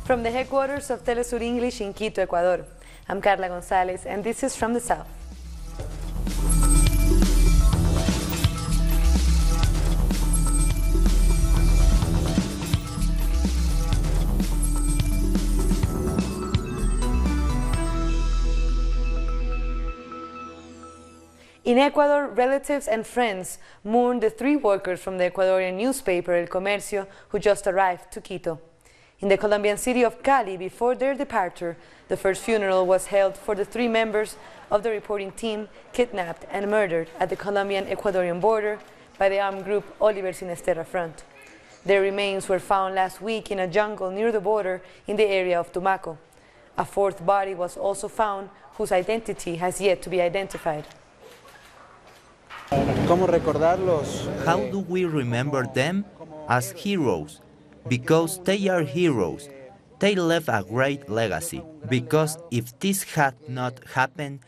From the headquarters of Telesur English in Quito, Ecuador, I'm Carla Gonzalez, and this is From the South. In Ecuador, relatives and friends mourn the 3 workers from the Ecuadorean newspaper El Comercio who just arrived to Quito. In the Colombian city of Cali, before their departure, the first funeral was held for the 3 members of the reporting team kidnapped and murdered at the Colombian-Ecuadorian border by the armed group Oliver Sinesterra Front. Their remains were found last week in a jungle near the border in the area of Tumaco. A 4th body was also found, whose identity has yet to be identified. How do we remember them? As heroes. Because they are heroes. They left a great legacy. Because if this had not happened,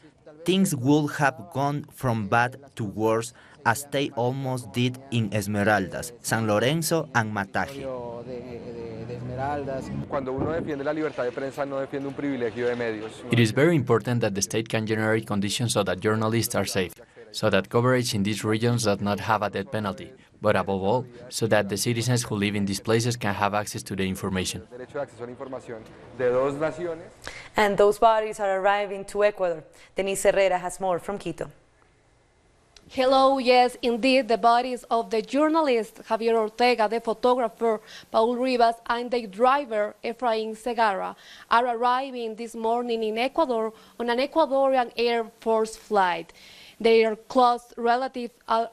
things would have gone from bad to worse, as they almost did in Esmeraldas, San Lorenzo and Mataje. It is very important that the state can generate conditions so that journalists are safe, so that coverage in these regions does not have a death penalty, but above all, so that the citizens who live in these places can have access to the information. And those bodies are arriving to Ecuador. Denise Herrera has more from Quito. Hello, yes, indeed, the bodies of the journalist Javier Ortega, the photographer Paul Rivas, and the driver Efraín Segarra are arriving this morning in Ecuador on an Ecuadorian Air Force flight. Their close relatives are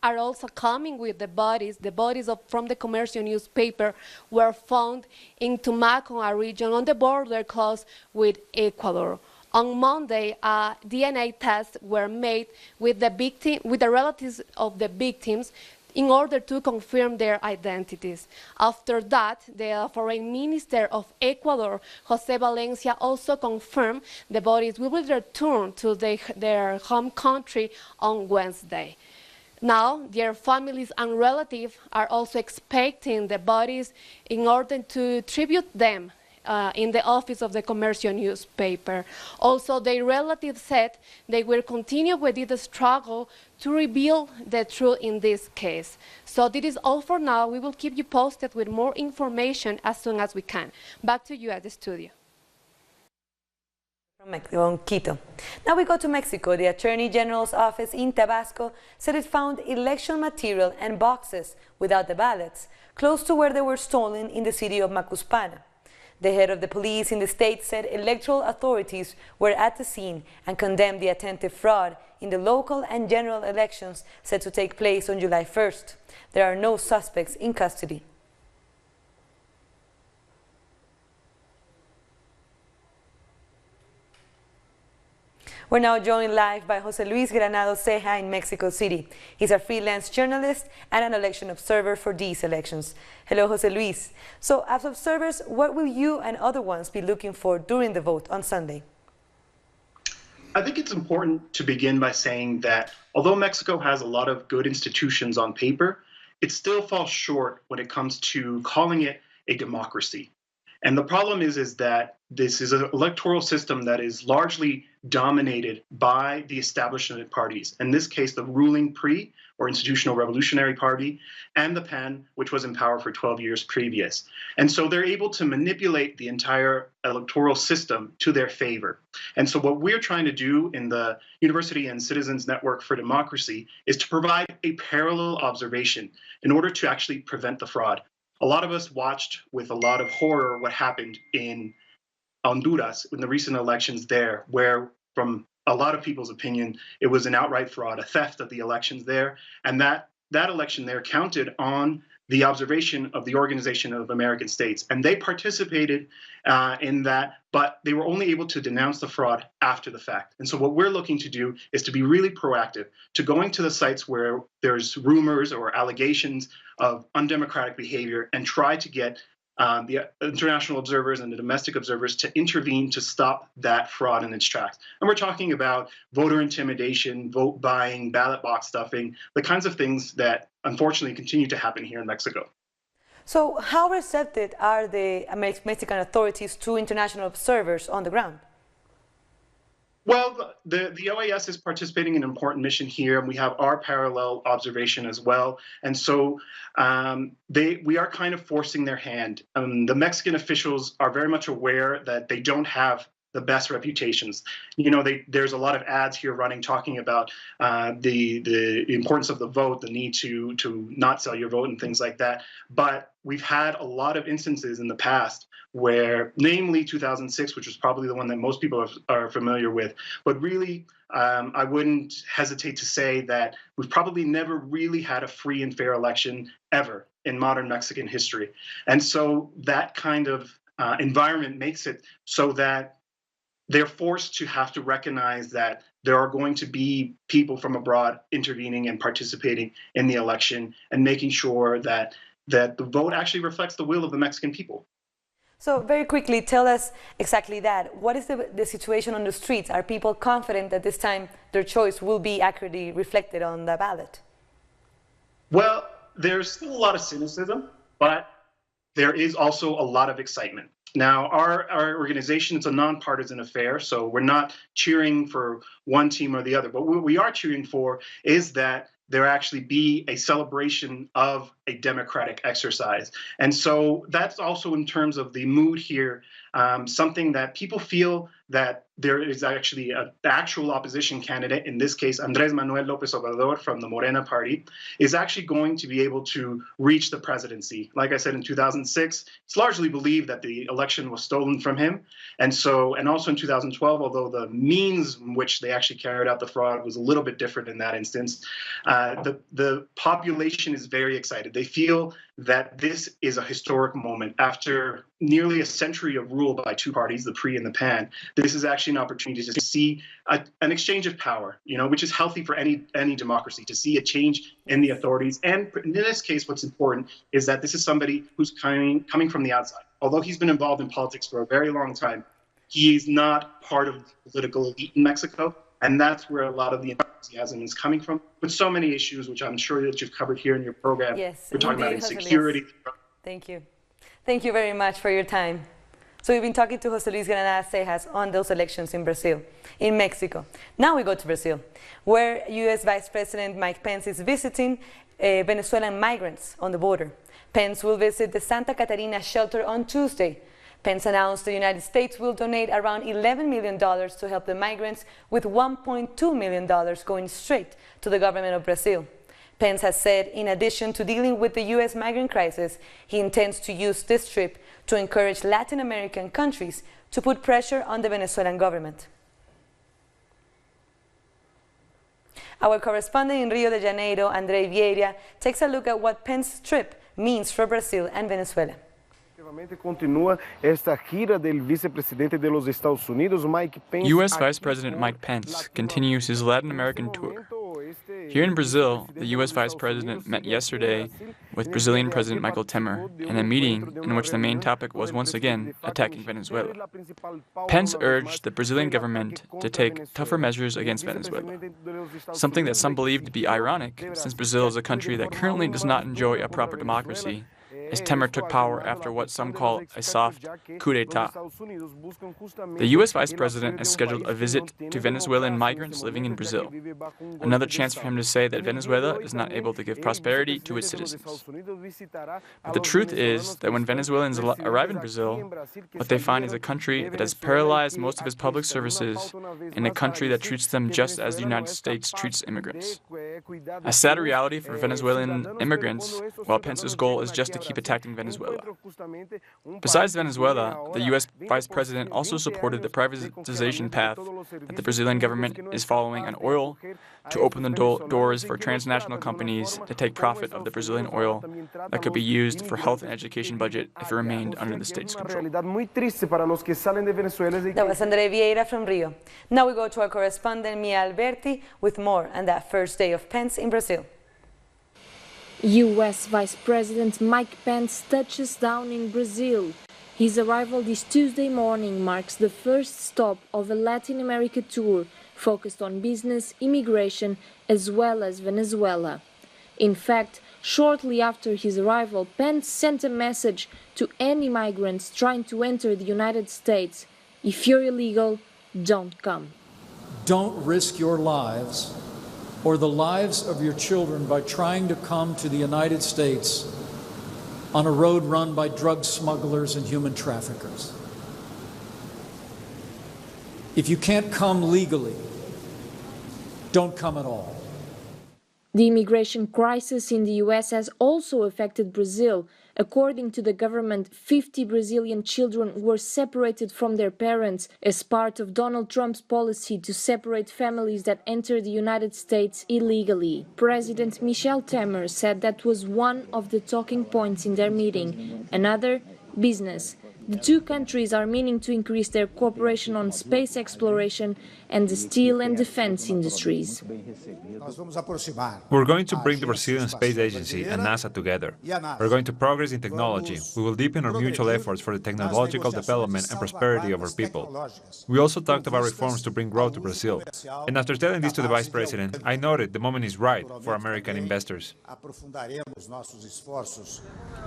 also coming with the bodies. The bodies from the Comercio newspaper were found in Tumaco, a region on the border close with Ecuador. On Monday, DNA tests were made with the relatives of the victims in order to confirm their identities. After that, the Foreign Minister of Ecuador, José Valencia, also confirmed the bodies will return to their home country on Wednesday. Now, their families and relatives are also expecting the bodies in order to tribute them in the office of the Comercio newspaper. Also, their relatives said they will continue with the struggle to reveal the truth in this case. So this is all for now. We will keep you posted with more information as soon as we can. Back to you at the studio. From Mexico, Quito. Now we go to Mexico. The Attorney General's office in Tabasco said it found election material and boxes without the ballots close to where they were stolen in the city of Macuspana. The head of the police in the state said electoral authorities were at the scene and condemned the attempted fraud in the local and general elections set to take place on July 1st. There are no suspects in custody. We're now joined live by Jose Luis Granados Ceja in Mexico City. He's a freelance journalist and an election observer for these elections. Hello, Jose Luis. So, as observers, what will you and other ones be looking for during the vote on Sunday? I think it's important to begin by saying that although Mexico has a lot of good institutions on paper, it still falls short when it comes to calling it a democracy. And the problem is that this is an electoral system that is largely dominated by the establishment parties. In this case, the ruling PRI, or Institutional Revolutionary Party, and the PAN, which was in power for 12 years previous. And so they're able to manipulate the entire electoral system to their favor. And so what we're trying to do in the University and Citizens Network for Democracy is to provide a parallel observation in order to actually prevent the fraud. A lot of us watched with a lot of horror what happened in Honduras in the recent elections there, where from a lot of people's opinion, it was an outright fraud, a theft of the elections there. And that election there counted on the observation of the Organization of American States. And they participated in that, but they were only able to denounce the fraud after the fact. And so what we're looking to do is to be really proactive, to going to the sites where there's rumors or allegations of undemocratic behavior and try to get the international observers and the domestic observers to intervene to stop that fraud in its tracks. And we're talking about voter intimidation, vote buying, ballot box stuffing, the kinds of things that unfortunately continue to happen here in Mexico. So how receptive are the Mexican authorities to international observers on the ground? Well, the OAS is participating in an important mission here, and we have our parallel observation as well. And so we are kind of forcing their hand. The Mexican officials are very much aware that they don't have the best reputations. You know, there's a lot of ads here running talking about the importance of the vote, the need to not sell your vote and things like that. But we've had a lot of instances in the past where, namely 2006, which was probably the one that most people are familiar with, but really I wouldn't hesitate to say that we've probably never really had a free and fair election ever in modern Mexican history. And so that kind of environment makes it so that they're forced to have to recognize that there are going to be people from abroad intervening and participating in the election and making sure that the vote actually reflects the will of the Mexican people. So very quickly, tell us exactly that. What is the situation on the streets? Are people confident that this time their choice will be accurately reflected on the ballot? Well, there's still a lot of cynicism, but there is also a lot of excitement. Now, our organization, it's a nonpartisan affair, so we're not cheering for one team or the other. But what we are cheering for is that there actually be a celebration of a democratic exercise. And so that's also, in terms of the mood here, something that people feel that there is actually an actual opposition candidate, in this case, Andrés Manuel López Obrador from the Morena party, is actually going to be able to reach the presidency. Like I said, in 2006, it's largely believed that the election was stolen from him. And also in 2012, although the means in which they actually carried out the fraud was a little bit different in that instance, the population is very excited. They feel that this is a historic moment. After nearly a century of rule by two parties, the PRI and the PAN, this is actually an opportunity to see an exchange of power, you know, which is healthy for any democracy, to see a change in the authorities. And in this case, what's important is that this is somebody who's coming from the outside. Although he's been involved in politics for a very long time, he's not part of the political elite in Mexico. And that's where a lot of the enthusiasm is coming from, with so many issues, which I'm sure that you've covered here in your program. Yes, we're talking about insecurity. Thank you. Thank you very much for your time. So we've been talking to José Luis Granados on those elections in Mexico. Now we go to Brazil, where U.S. Vice President Mike Pence is visiting Venezuelan migrants on the border. Pence will visit the Santa Catarina shelter on Tuesday. Pence announced the United States will donate around $11 million to help the migrants, with $1.2 million going straight to the government of Brazil. Pence has said, in addition to dealing with the U.S. migrant crisis, he intends to use this trip to encourage Latin American countries to put pressure on the Venezuelan government. Our correspondent in Rio de Janeiro, André Vieira, takes a look at what Pence's trip means for Brazil and Venezuela. U.S. Vice President Mike Pence continues his Latin American tour. Here in Brazil, the U.S. Vice President met yesterday with Brazilian President Michel Temer in a meeting in which the main topic was once again attacking Venezuela. Pence urged the Brazilian government to take tougher measures against Venezuela, something that some believe to be ironic, since Brazil is a country that currently does not enjoy a proper democracy, as Temer took power after what some call a soft coup d'etat. The U.S. Vice President has scheduled a visit to Venezuelan migrants living in Brazil, another chance for him to say that Venezuela is not able to give prosperity to its citizens. But the truth is that when Venezuelans arrive in Brazil, what they find is a country that has paralyzed most of its public services and a country that treats them just as the United States treats immigrants. A sad reality for Venezuelan immigrants, while Pence's goal is just to keep attacking Venezuela. Besides Venezuela, the U.S. Vice President also supported the privatization path that the Brazilian government is following on oil to open the doors for transnational companies to take profit of the Brazilian oil that could be used for health and education budget if it remained under the state's control. That was André Vieira from Rio. Now we go to our correspondent Mia Alberti with more on that first day of Pence in Brazil. U.S. Vice President Mike Pence touches down in Brazil. His arrival this Tuesday morning marks the first stop of a Latin America tour focused on business, immigration, as well as Venezuela. In fact, Shortly after his arrival, Pence sent a message to any migrants trying to enter the United States: if you're illegal, don't come. Don't risk your lives or the lives of your children by trying to come to the United States on a road run by drug smugglers and human traffickers. If you can't come legally, don't come at all. The immigration crisis in the U.S. has also affected Brazil. According to the government, 50 Brazilian children were separated from their parents as part of Donald Trump's policy to separate families that enter the United States illegally. President Michel Temer said that was one of the talking points in their meeting. Another, business. The two countries are meaning to increase their cooperation on space exploration and the steel and defense industries. We're going to bring the Brazilian Space Agency and NASA together. We're going to progress in technology. We will deepen our mutual efforts for the technological development and prosperity of our people. We also talked about reforms to bring growth to Brazil. And after telling this to the Vice President, I noted the moment is right for American investors.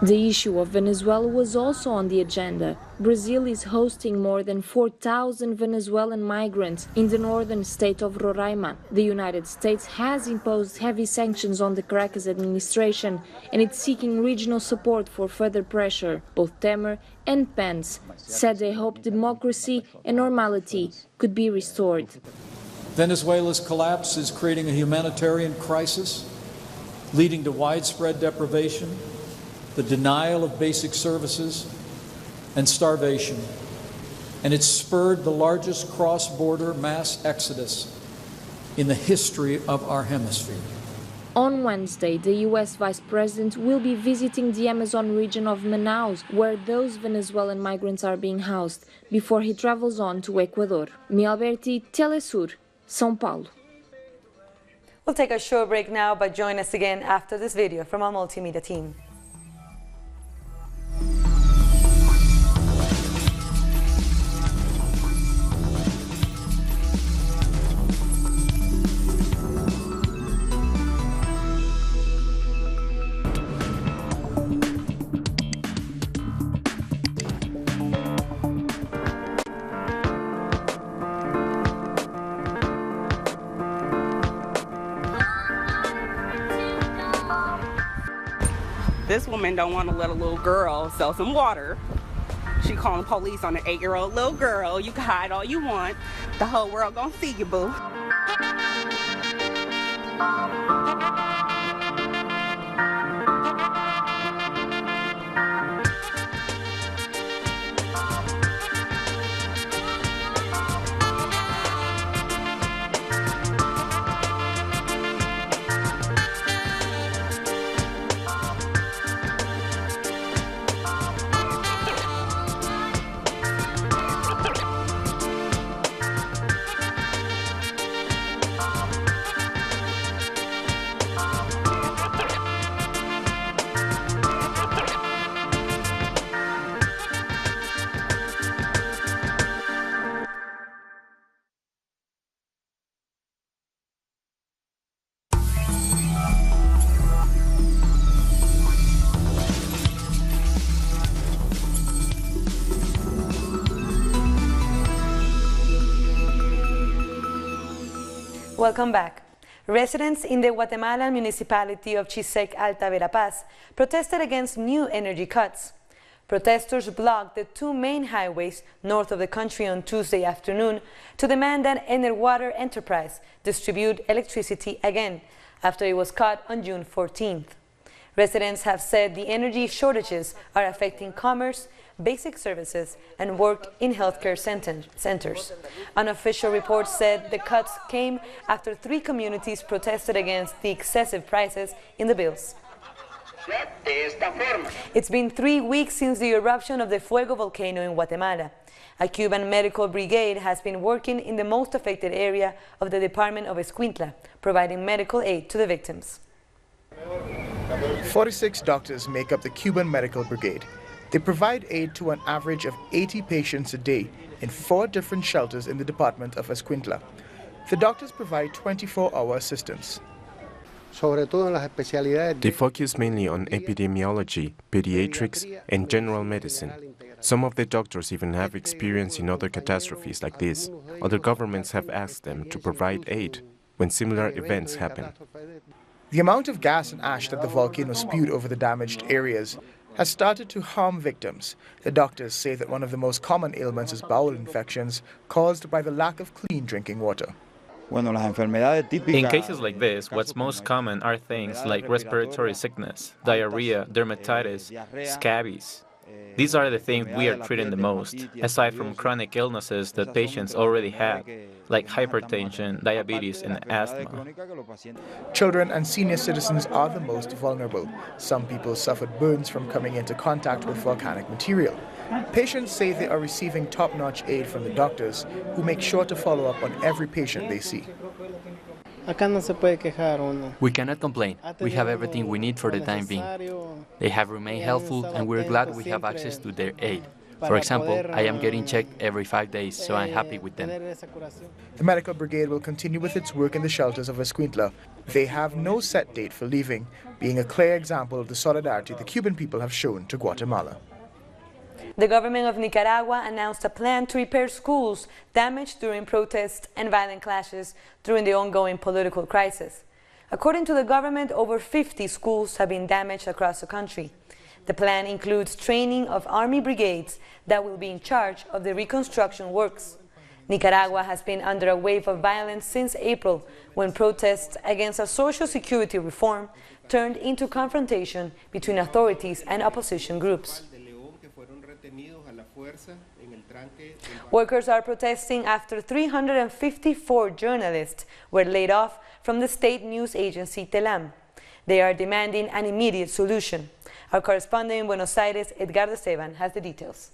The issue of Venezuela was also on the agenda. Brazil is hosting more than 4,000 Venezuelan migrants in the northern state of Roraima. The United States has imposed heavy sanctions on the Caracas administration, and it's seeking regional support for further pressure. Both Temer and Pence said they hope democracy and normality could be restored. Venezuela's collapse is creating a humanitarian crisis, leading to widespread deprivation, the denial of basic services, and starvation. And it's spurred the largest cross-border mass exodus in the history of our hemisphere. On Wednesday, the U.S. Vice President will be visiting the Amazon region of Manaus, where those Venezuelan migrants are being housed, before he travels on to Ecuador. Mi Alberti, Telesur, São Paulo. We'll take a short break now, but join us again after this video from our multimedia team. This woman don't want to let a little girl sell some water. She calling police on an 8-year-old little girl. You can hide all you want. The whole world gonna see you, boo. Welcome back. Residents in the Guatemalan municipality of Chisec Alta Verapaz protested against new energy cuts. Protesters blocked the two main highways north of the country on Tuesday afternoon to demand that Enerwater Enterprise distribute electricity again after it was cut on June 14th. Residents have said the energy shortages are affecting commerce, basic services, and work in healthcare centers. Unofficial reports said the cuts came after 3 communities protested against the excessive prices in the bills. It's been 3 weeks since the eruption of the Fuego volcano in Guatemala. A Cuban medical brigade has been working in the most affected area of the department of Escuintla, providing medical aid to the victims. 46 doctors make up the Cuban Medical Brigade. They provide aid to an average of 80 patients a day in 4 different shelters in the department of Escuintla. The doctors provide 24-hour assistance. They focus mainly on epidemiology, pediatrics, and general medicine. Some of the doctors even have experience in other catastrophes like this. Other governments have asked them to provide aid when similar events happen. The amount of gas and ash that the volcano spewed over the damaged areas has started to harm victims. The doctors say that one of the most common ailments is bowel infections caused by the lack of clean drinking water. In cases like this, what's most common are things like respiratory sickness, diarrhea, dermatitis, scabies. These are the things we are treating the most, aside from chronic illnesses that patients already have, like hypertension, diabetes, and asthma. Children and senior citizens are the most vulnerable. Some people suffered burns from coming into contact with volcanic material. Patients say they are receiving top-notch aid from the doctors, who make sure to follow up on every patient they see. We cannot complain. We have everything we need for the time being. They have remained helpful, and we're glad we have access to their aid. For example, I am getting checked every 5 days, so I'm happy with them. The medical brigade will continue with its work in the shelters of Escuintla. They have no set date for leaving, being a clear example of the solidarity the Cuban people have shown to Guatemala. The government of Nicaragua announced a plan to repair schools damaged during protests and violent clashes during the ongoing political crisis. According to the government, over 50 schools have been damaged across the country. The plan includes training of army brigades that will be in charge of the reconstruction works. Nicaragua has been under a wave of violence since April, when protests against a social security reform turned into confrontation between authorities and opposition groups. Workers are protesting after 354 journalists were laid off from the state news agency Tellem. They are demanding an immediate solution. Our correspondent in Buenos Aires, Edgardo Esteban, has the details.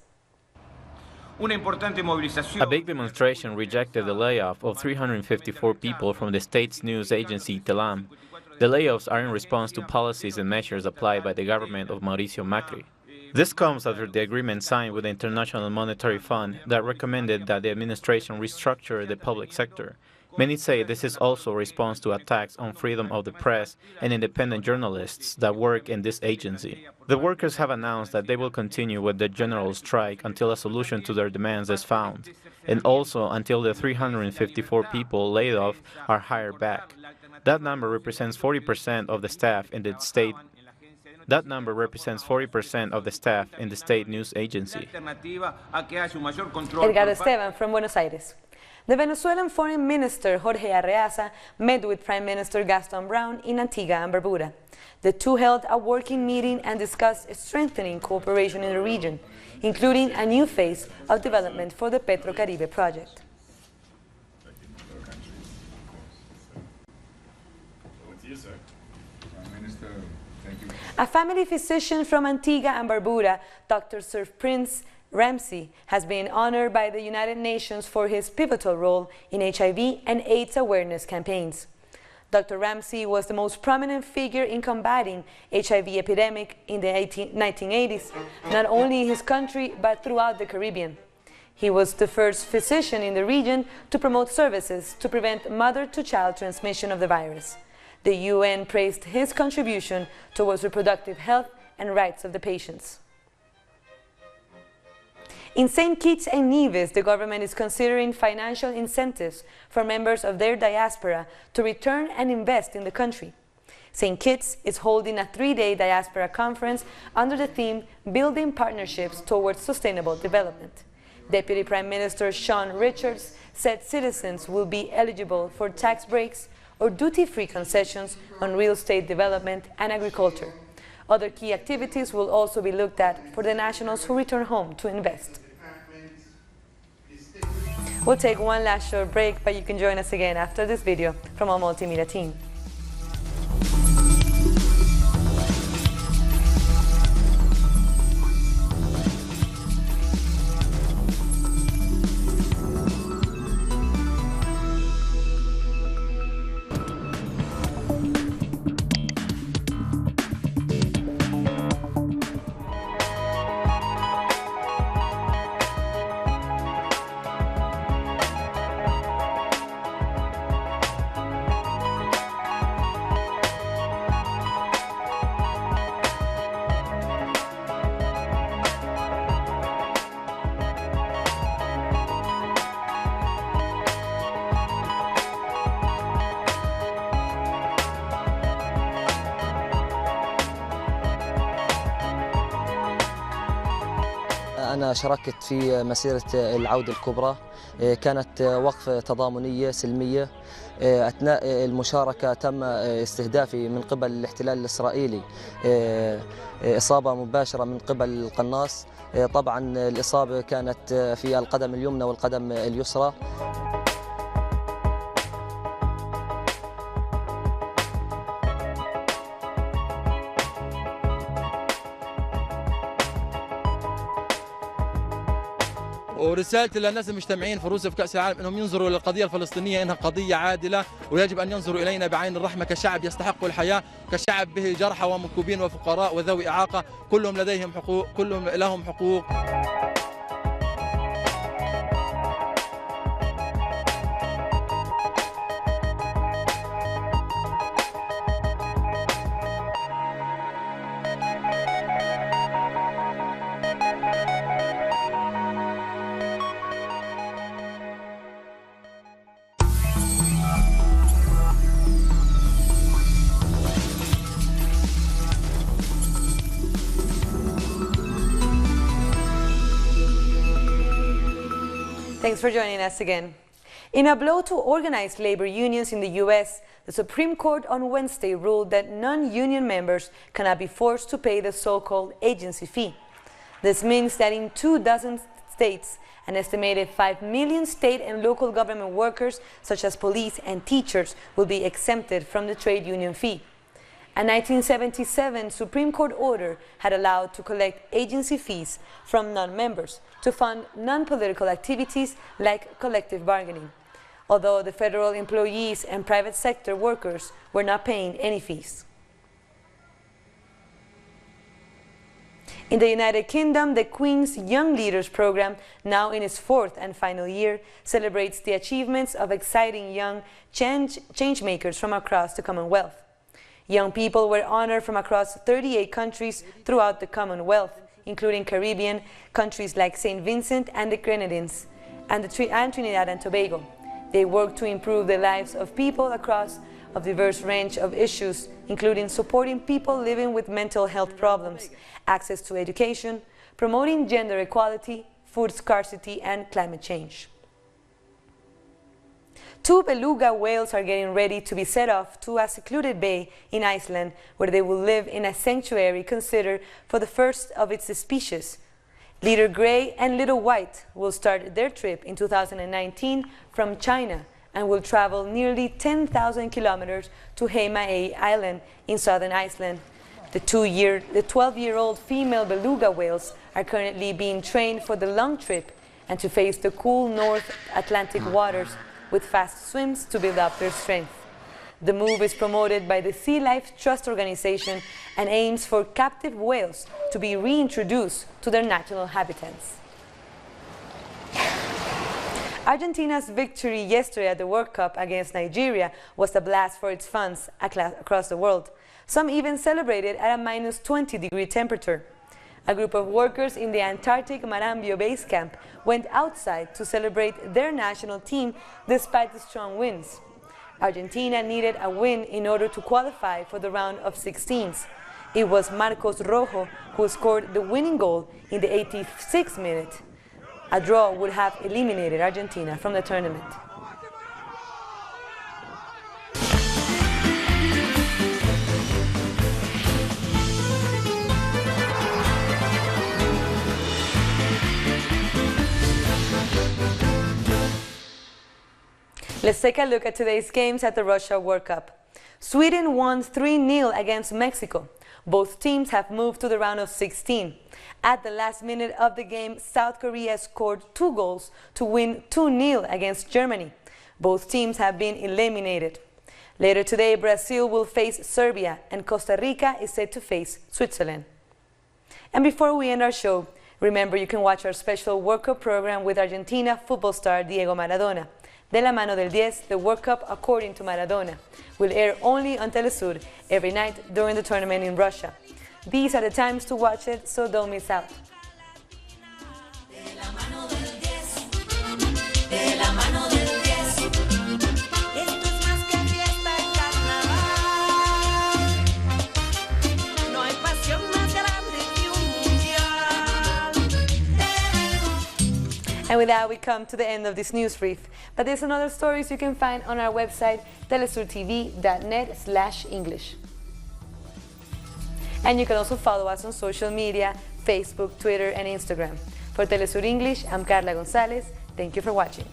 A big demonstration rejected the layoff of 354 people from the state's news agency Tellem. The layoffs are in response to policies and measures applied by the government of Mauricio Macri. This comes after the agreement signed with the International Monetary Fund that recommended that the administration restructure the public sector. Many say this is also a response to attacks on freedom of the press and independent journalists that work in this agency. The workers have announced that they will continue with the general strike until a solution to their demands is found, and also until the 354 people laid off are hired back. That number represents 40% of the staff in the state. That number represents 40% of the staff in the state news agency. Edgardo Esteban from Buenos Aires. The Venezuelan Foreign Minister Jorge Arreaza met with Prime Minister Gaston in Antigua and Barbuda. The two held a working meeting and discussed strengthening cooperation in the region, including a new phase of development for the Petrocaribe project. A family physician from Antigua and Barbuda, Dr. Sir Prince Ramsay, has been honored by the United Nations for his pivotal role in HIV and AIDS awareness campaigns. Dr. Ramsay was the most prominent figure in combating HIV epidemic in the 1980s, not only in his country but throughout the Caribbean. He was the first physician in the region to promote services to prevent mother-to-child transmission of the virus. The UN praised his contribution towards reproductive health and rights of the patients. In St. Kitts and Nevis, the government is considering financial incentives for members of their diaspora to return and invest in the country. St. Kitts is holding a 3-day diaspora conference under the theme Building Partnerships Towards Sustainable Development. Deputy Prime Minister Sean Richards said citizens will be eligible for tax breaks or duty-free concessions on real estate development and agriculture. Other key activities will also be looked at for the nationals who return home to invest. We'll take one last short break, but you can join us again after this video from our multimedia team. أنا شاركت في مسيرة العودة الكبرى. كانت وقفة تضامنية سلمية. أثناء المشاركة تم استهدافي من قبل الاحتلال الإسرائيلي، إصابة مباشرة من قبل القناص. طبعا الإصابة كانت في القدم اليمنى والقدم اليسرى. ورسالتي للناس المجتمعين في روسيا في كأس العالم انهم ينظروا للقضية الفلسطينية انها قضية عادلة، ويجب ان ينظروا الينا بعين الرحمة كشعب يستحق الحياة، كشعب به جرحى ومنكوبين وفقراء وذوي إعاقة، كلهم لديهم حقوق، كلهم لهم حقوق. Thanks for joining us again. In a blow to organized labor unions in the U.S., the Supreme Court on Wednesday ruled that non-union members cannot be forced to pay the so-called agency fee. This means that in 24 states, an estimated 5 million state and local government workers, such as police and teachers, will be exempted from the trade union fee. A 1977 Supreme Court order had allowed to collect agency fees from non-members to fund non-political activities like collective bargaining, although the federal employees and private sector workers were not paying any fees. In the United Kingdom, the Queen's Young Leaders Program, now in its 4th and final year, celebrates the achievements of exciting young change makers from across the Commonwealth. Young people were honored from across 38 countries throughout the Commonwealth, including Caribbean countries like St. Vincent and the Grenadines and Trinidad and Tobago. They work to improve the lives of people across a diverse range of issues, including supporting people living with mental health problems, access to education, promoting gender equality, food scarcity, and climate change. 2 beluga whales are getting ready to be set off to a secluded bay in Iceland, where they will live in a sanctuary considered for the first of its species. Little Gray and Little White will start their trip in 2019 from China and will travel nearly 10,000 kilometers to Heimaey Island in southern Iceland. The 12-year-old female beluga whales are currently being trained for the long trip and to face the cool North Atlantic waters with fast swims to build up their strength. The move is promoted by the Sea Life Trust organization and aims for captive whales to be reintroduced to their natural habitats. Argentina's victory yesterday at the World Cup against Nigeria was a blast for its fans across the world. Some even celebrated at a -20-degree temperature. A group of workers in the Antarctic Marambio base camp went outside to celebrate their national team despite the strong winds. Argentina needed a win in order to qualify for the round of 16s. It was Marcos Rojo who scored the winning goal in the 86th minute. A draw would have eliminated Argentina from the tournament. Let's take a look at today's games at the Russia World Cup. Sweden won 3-0 against Mexico. Both teams have moved to the round of 16. At the last minute of the game, South Korea scored 2 goals to win 2-0 against Germany. Both teams have been eliminated. Later today, Brazil will face Serbia and Costa Rica is set to face Switzerland. And before we end our show, remember you can watch our special World Cup program with Argentina football star Diego Maradona. De la mano del 10, the World Cup according to Maradona, will air only on Telesur every night during the tournament in Russia. These are the times to watch it, so don't miss out. And with that, we come to the end of this news brief. But there's another stories you can find on our website, telesurtv.net/English. And you can also follow us on social media, Facebook, Twitter, and Instagram. For Telesur English, I'm Carla Gonzalez. Thank you for watching.